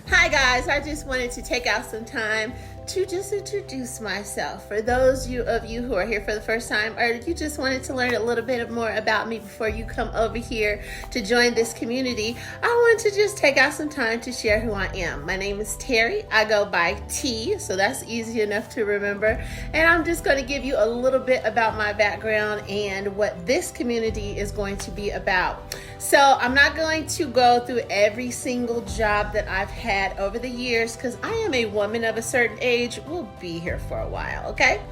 Hi guys, I just wanted to take out some time to just introduce myself. For those of you who are here for the first time, or you just wanted to learn a little bit more about me before you come over here to join this community, I wanted to just take out some time to share who I am. My name is Terry. I go by T, so that's easy enough to remember. And I'm just going to give you a little bit about my background and what this community is going to be about. So I'm not going to go through every single job that I've had over the years because I am a woman of a certain age. We'll be here for a while, okay?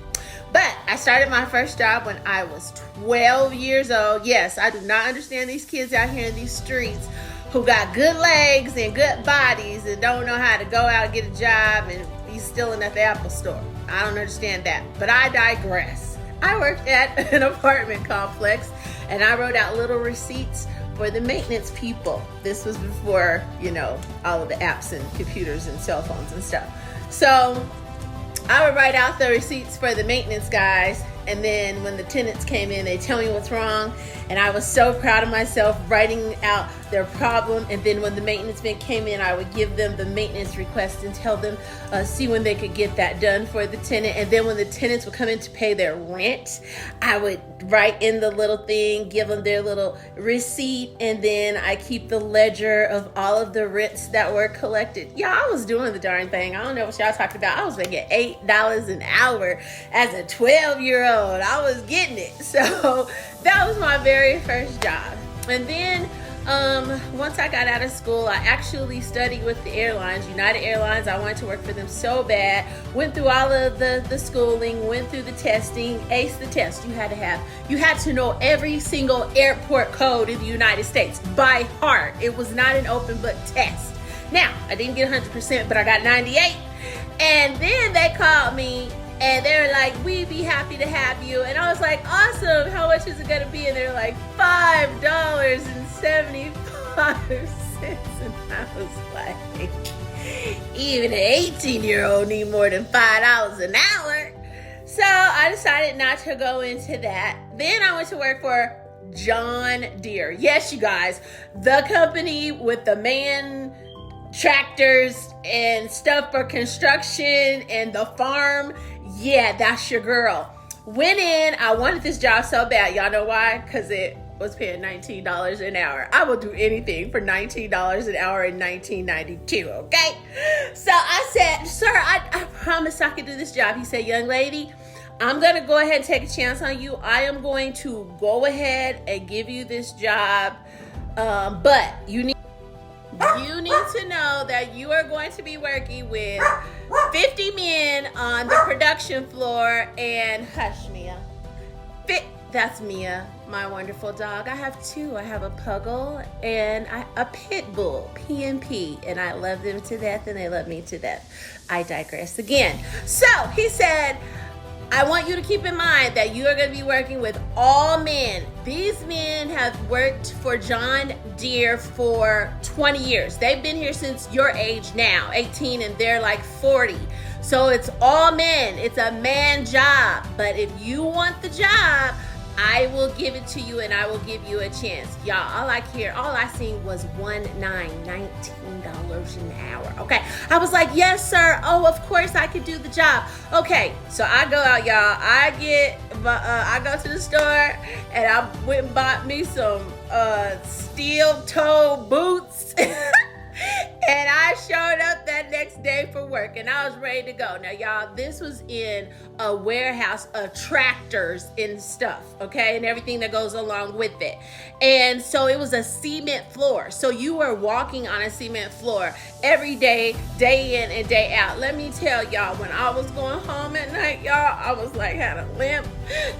But I started my first job when I was 12 years old. Yes, I do not understand these kids out here in these streets who got good legs and good bodies and don't know how to go out and get a job and be stealing at the Apple store. I don't understand that, but I digress. I worked at an apartment complex and I wrote out little receipts for the maintenance people. This was before, all of the apps and computers and cell phones and stuff. So I would write out the receipts for the maintenance guys, and then when the tenants came in, they tell me what's wrong, and I was so proud of myself writing out their problem. And then when the maintenance men came in, I would give them the maintenance request and tell them see when they could get that done for the tenant. And then when the tenants would come in to pay their rent, I would write in the little thing, give them their little receipt, and then I keep the ledger of all of the rents that were collected. Yeah, I was doing the darn thing. I don't know what y'all talking about. I was making $8 an hour as a 12-year-old. I was getting it. So that was my very first job. And then once I got out of school, I actually studied with the airlines, United Airlines. I wanted to work for them so bad. Went through all of the schooling, went through the testing, aced the test. You had to know every single airport code in the United States by heart. It was not an open book test. Now, I didn't get 100%, but I got 98. And then they called me and they were like, we'd be happy to have you. And I was like, awesome. How much is it going to be? And they're like, $5.75. And I was like, even an 18-year-old need more than $5 an hour. So I decided not to go into that. Then I went to work for John Deere. Yes, you guys, the company with the man tractors and stuff for construction and the farm. Yeah, that's your girl. Went in. I wanted this job so bad. Y'all know why? Because it was paying $19 an hour. I will do anything for $19 an hour in 1992, okay? So I said, sir, I promise I could do this job. He said, young lady, I'm going to go ahead and take a chance on you. I am going to go ahead and give you this job, but you need to know that you are going to be working with 50 men on the production floor. And hush, Mia. That's Mia, my wonderful dog. I have two. I have a puggle and a pit bull, PNP, and I love them to death and they love me to death. I digress again. So he said, I want you to keep in mind that you are going to be working with all men. These men have worked for John Deere for 20 years. They've been here since your age now, 18, and they're like 40. So it's all men. It's a man job. But if you want the job, I will give it to you and I will give you a chance. Y'all, all I seen was $19 an hour. Okay. I was like, yes, sir. Oh, of course I could do the job. Okay. So I go out, y'all. I go to the store and I went and bought me some steel toe boots. And I showed up that next day for work and I was ready to go. Now, y'all, this was in a warehouse of tractors and stuff, okay, and everything that goes along with it. And so it was a cement floor. So you were walking on a cement floor every day, day in and day out. Let me tell y'all, when I was going home at night, y'all, I was like, had a limp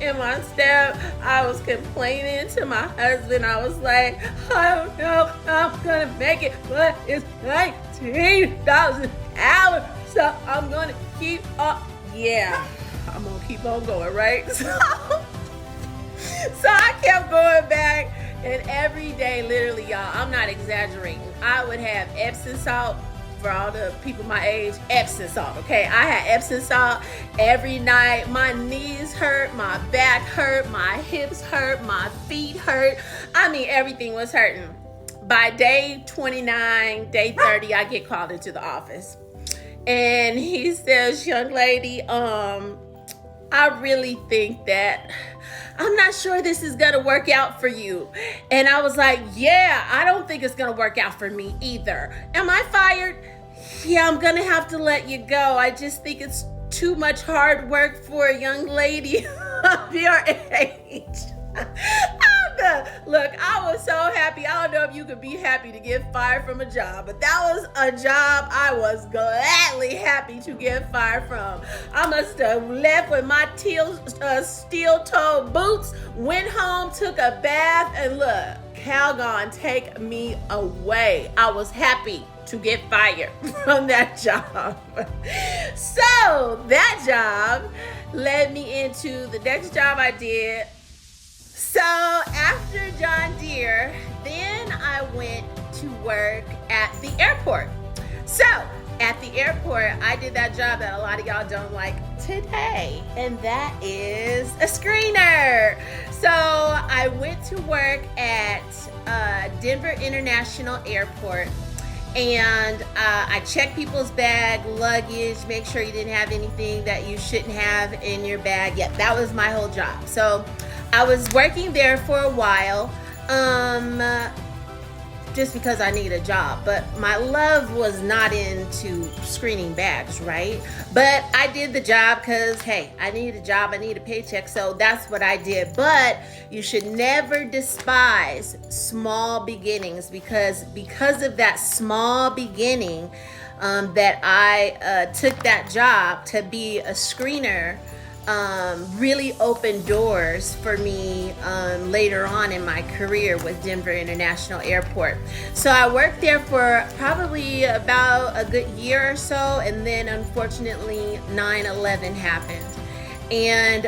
in my step. I was complaining to my husband. I was like, I don't know how I'm going to make it, but it's $19 an hour, so I'm gonna keep up. Yeah, I'm gonna keep on going, right? So I kept going back, and every day, literally, y'all, I'm not exaggerating, I would have Epsom salt. For all the people my age, Epsom salt, okay? I had Epsom salt every night. My knees hurt, my back hurt, my hips hurt, my feet hurt. I mean, everything was hurting. by day 29, day 30, I get called into the office. And he says, young lady, I really think that I'm not sure this is going to work out for you. And I was like, yeah, I don't think it's going to work out for me either. Am I fired? Yeah, I'm going to have to let you go. I just think it's too much hard work for a young lady of your age. Look, I was so happy. I don't know if you could be happy to get fired from a job, but that was a job I was gladly happy to get fired from. I must have left with my steel-toed boots, went home, took a bath, and look, Calgon, take me away. I was happy to get fired from that job. So that job led me into the next job I did. So after John Deere, then I went to work at the airport. So at the airport, I did that job that a lot of y'all don't like today, and that is a screener. So I went to work at Denver International Airport, and I checked people's bag, luggage, make sure you didn't have anything that you shouldn't have in your bag. Yeah, that was my whole job. So I was working there for a while, just because I need a job, but my love was not into screening bags, right? But I did the job because, hey, I need a job, I need a paycheck, so that's what I did. But you should never despise small beginnings, because of that small beginning that I took that job to be a screener, really opened doors for me later on in my career with Denver International Airport. So I worked there for probably about a good year or so, and then unfortunately 9/11 happened. And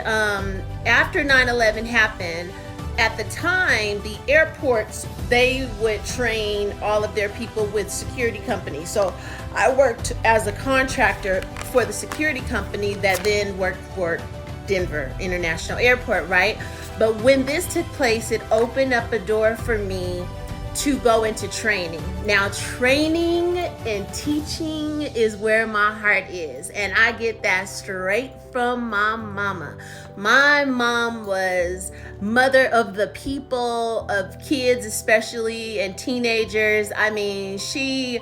after 9/11 happened, at the time, the airports, they would train all of their people with security companies. So I worked as a contractor for the security company that then worked for Denver International Airport, right? But when this took place, it opened up a door for me to go into training. Now, training and teaching is where my heart is, and I get that straight from my mama. My mom was mother of the people, of kids especially, and teenagers. I mean, she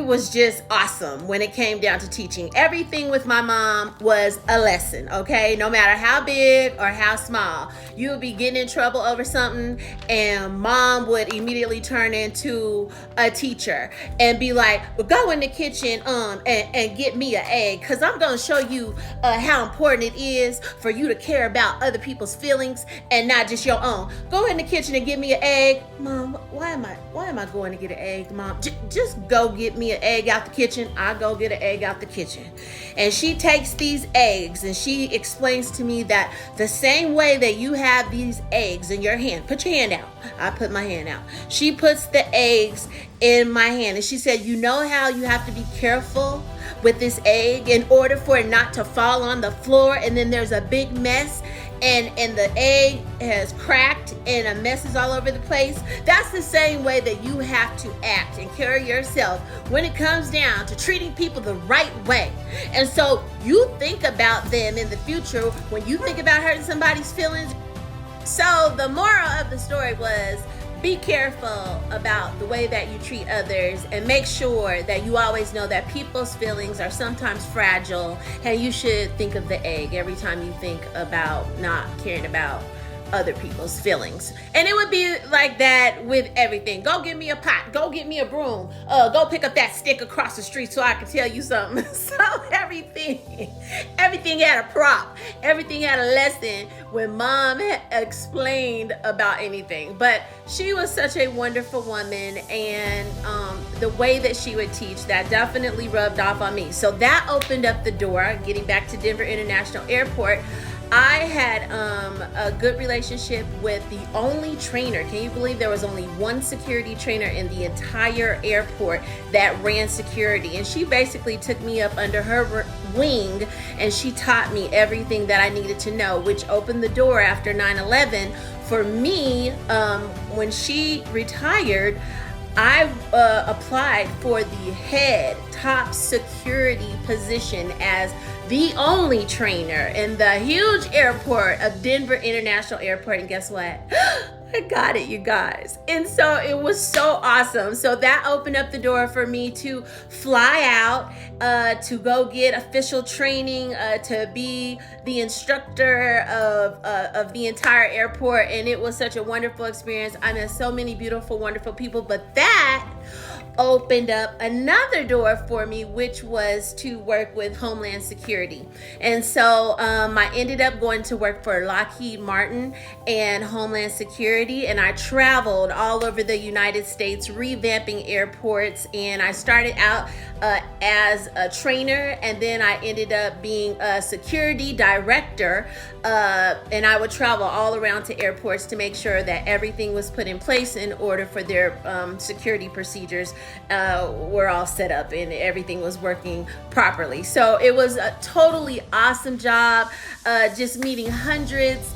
was just awesome when it came down to teaching. Everything with my mom was a lesson, okay? No matter how big or how small. You would be getting in trouble over something, and mom would immediately turn into a teacher and be like, well, go in the kitchen and get me an egg, because I'm going to show you how important it is for you to care about other people's feelings and not just your own. Go in the kitchen and get me an egg. Mom, why am I going to get an egg, Mom? Just go get me an egg out the kitchen. I go get an egg out the kitchen. And she takes these eggs and she explains to me that the same way that you have these eggs in your hand, put your hand out. I put my hand out. She puts the eggs in my hand, and she said, you know how you have to be careful with this egg in order for it not to fall on the floor, and then there's a big mess and the egg has cracked and a mess is all over the place. That's the same way that you have to act and carry yourself when it comes down to treating people the right way. And so you think about them in the future when you think about hurting somebody's feelings. So the moral of the story was, be careful about the way that you treat others, and make sure that you always know that people's feelings are sometimes fragile, and you should think of the egg every time you think about not caring about other people's feelings. And it would be like that with everything. Go get me a pot, go get me a broom, go pick up that stick across the street so I can tell you something. So everything had a prop, everything had a lesson when mom explained about anything. But she was such a wonderful woman, and the way that she would teach, that definitely rubbed off on me. So that opened up the door. Getting back to Denver International Airport, I had a good relationship with the only trainer. Can you believe there was only one security trainer in the entire airport that ran security? And she basically took me up under her wing, and she taught me everything that I needed to know, which opened the door after 9/11 for me, when she retired, I applied for the head top security position as the only trainer in the huge airport of Denver International Airport. And guess what? I got it, you guys. And so it was so awesome. So that opened up the door for me to fly out, to go get official training, to be the instructor of the entire airport. And it was such a wonderful experience. I met so many beautiful, wonderful people, but that opened up another door for me, which was to work with Homeland Security. And so I ended up going to work for Lockheed Martin and Homeland Security, and I traveled all over the United States revamping airports. And I started out as a trainer, and then I ended up being a security director, and I would travel all around to airports to make sure that everything was put in place in order for their security procedures were all set up and everything was working properly. So it was a totally awesome job, just meeting hundreds,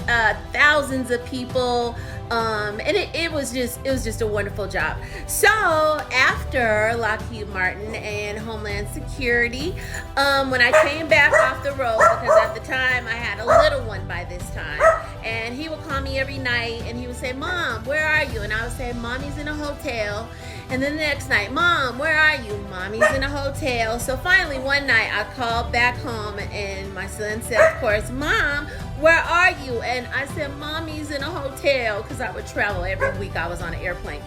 thousands of people, and it was just a wonderful job. So after Lockheed Martin and Homeland Security, when I came back off the road, because at the time I had a little one by this time, and he would call me every night and he would say, "Mom, where are you?" And I would say, "Mommy's in a hotel." And then the next night, "Mom, where are you?" "Mommy's in a hotel." So finally one night I called back home and my son said, of course, "Mom, where are you?" And I said, "Mommy's in a hotel," because I would travel every week. I was on an airplane.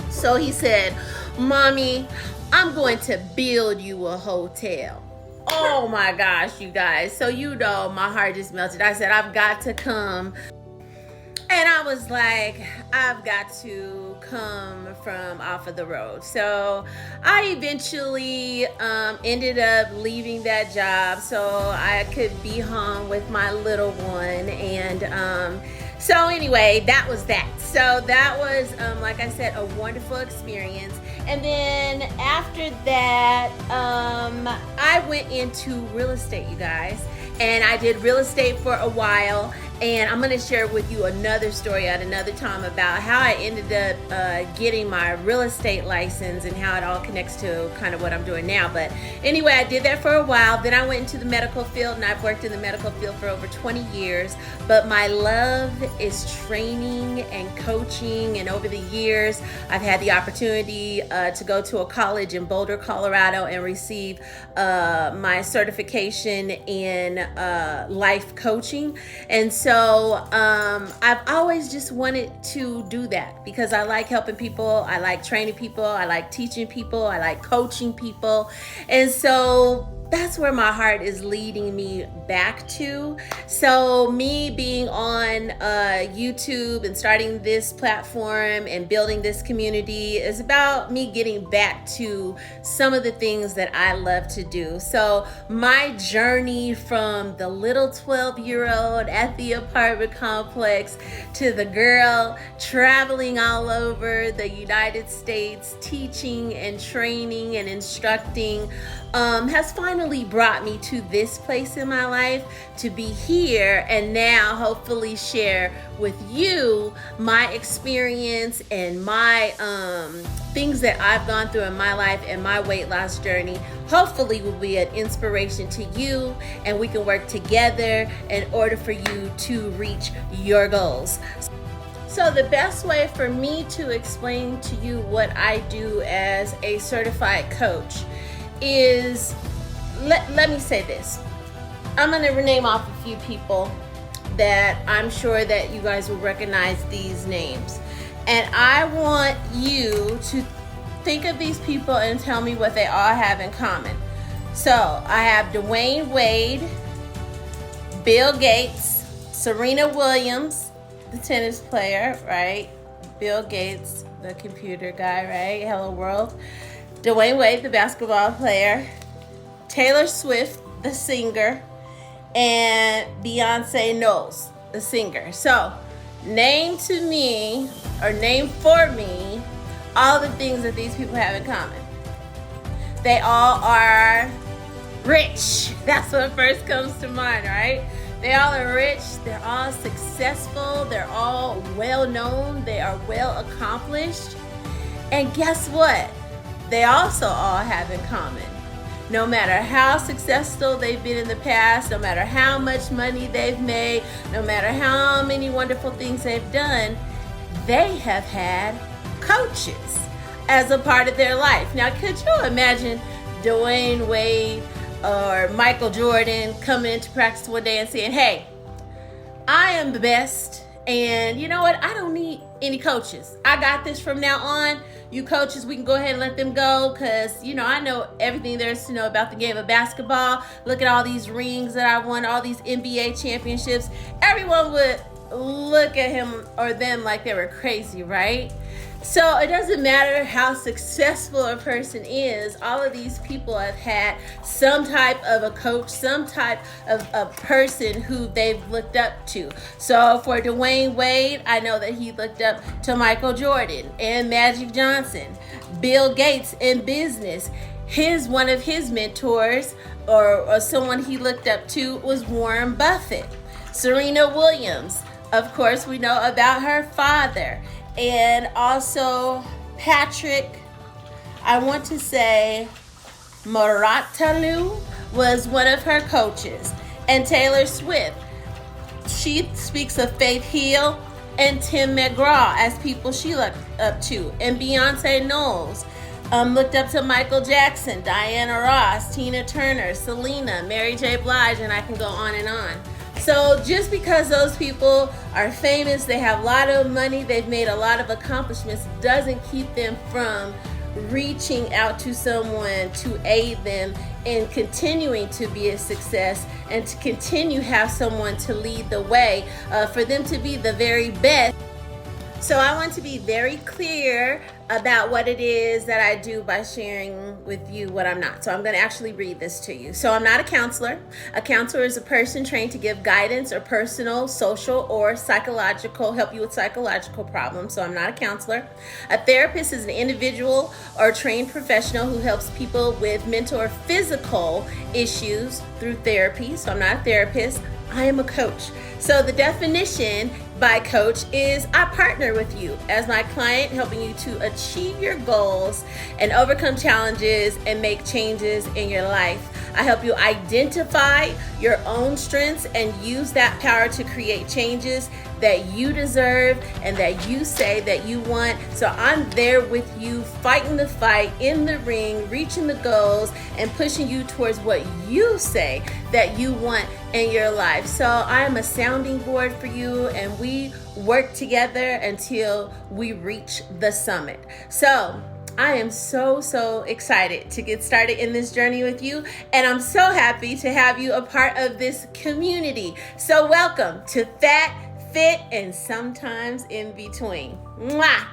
So he said, "Mommy, I'm going to build you a hotel." Oh my gosh, you guys. So you know, my heart just melted. I said, "I've got to come." And I was like, I've got to come from off of the road. So I eventually ended up leaving that job so I could be home with my little one. And so anyway, that was that. So that was, like I said, a wonderful experience. And then after that, I went into real estate, you guys. And I did real estate for a while. And I'm going to share with you another story at another time about how I ended up getting my real estate license and how it all connects to kind of what I'm doing now. But anyway, I did that for a while. Then I went into the medical field, and I've worked in the medical field for over 20 years. But my love is training and coaching. And over the years, I've had the opportunity to go to a college in Boulder, Colorado, and receive my certification in life coaching. And so I've always just wanted to do that because I like helping people. I like training people. I like teaching people. I like coaching people. And so that's where my heart is leading me back to. So me being on YouTube and starting this platform and building this community is about me getting back to some of the things that I love to do. So my journey from the little 12-year-old at the apartment complex to the girl traveling all over the United States, teaching and training and instructing, has finally brought me to this place in my life to be here and now hopefully share with you my experience and my things that I've gone through in my life and my weight loss journey. Hopefully will be an inspiration to you, and we can work together in order for you to reach your goals. So the best way for me to explain to you what I do as a certified coach is, let me say this. I'm going to name off a few people that I'm sure that you guys will recognize these names. And I want you to think of these people and tell me what they all have in common. So I have Dwayne Wade, Bill Gates, Serena Williams, the tennis player, right? Bill Gates, the computer guy, right? Hello World. Dwayne Wade, the basketball player, Taylor Swift, the singer, and Beyonce Knowles, the singer. So name to me, or name for me, all the things that these people have in common. They all are rich. That's what first comes to mind, right? They all are rich, they're all successful, they're all well known, they are well accomplished. And guess what? They also all have in common. No matter how successful they've been in the past, no matter how much money they've made, no matter how many wonderful things they've done, they have had coaches as a part of their life. Now, could you imagine Dwayne Wade or Michael Jordan coming into practice one day and saying, hey, I am the best, and you know what? I don't need any coaches. I got this from now on. You coaches, we can go ahead and let them go because, I know everything there is to know about the game of basketball. Look at all these rings that I've won, all these NBA championships. Everyone would look at him or them like they were crazy, right? So it doesn't matter how successful a person is. All of these people have had some type of a coach, some type of a person who they've looked up to. So for Dwayne Wade, I know that he looked up to Michael Jordan and Magic Johnson. Bill Gates in business, one of his mentors or someone he looked up to was Warren Buffett. Serena Williams, of course, we know about her father. And also Patrick, I want to say Maratalu was one of her coaches. And Taylor Swift, she speaks of Faith Hill and Tim McGraw as people she looked up to. And Beyonce Knowles looked up to Michael Jackson, Diana Ross, Tina Turner, Selena, Mary J. Blige, and I can go on and on. So just because those people are famous, they have a lot of money, they've made a lot of accomplishments, doesn't keep them from reaching out to someone to aid them in continuing to be a success and to continue have someone to lead the way for them to be the very best. So I want to be very clear about what it is that I do by sharing with you what I'm not. So I'm going to actually read this to you. So I'm not a counselor. A counselor is a person trained to give guidance or personal, social, or psychological, help you with psychological problems. So I'm not a counselor. A therapist is an individual or trained professional who helps people with mental or physical issues through therapy. So I'm not a therapist. I am a coach. So the definition by coach is I partner with you as my client, helping you to achieve your goals and overcome challenges and make changes in your life. I help you identify your own strengths and use that power to create changes that you deserve and that you say that you want. So I'm there with you, fighting the fight in the ring, reaching the goals and pushing you towards what you say that you want in your life. So I am a sounding board for you, and we work together until we reach the summit. So I am so excited to get started in this journey with you, and I'm so happy to have you a part of this community. So welcome to Fat, Fit, and Sometimes in Between. Mwah!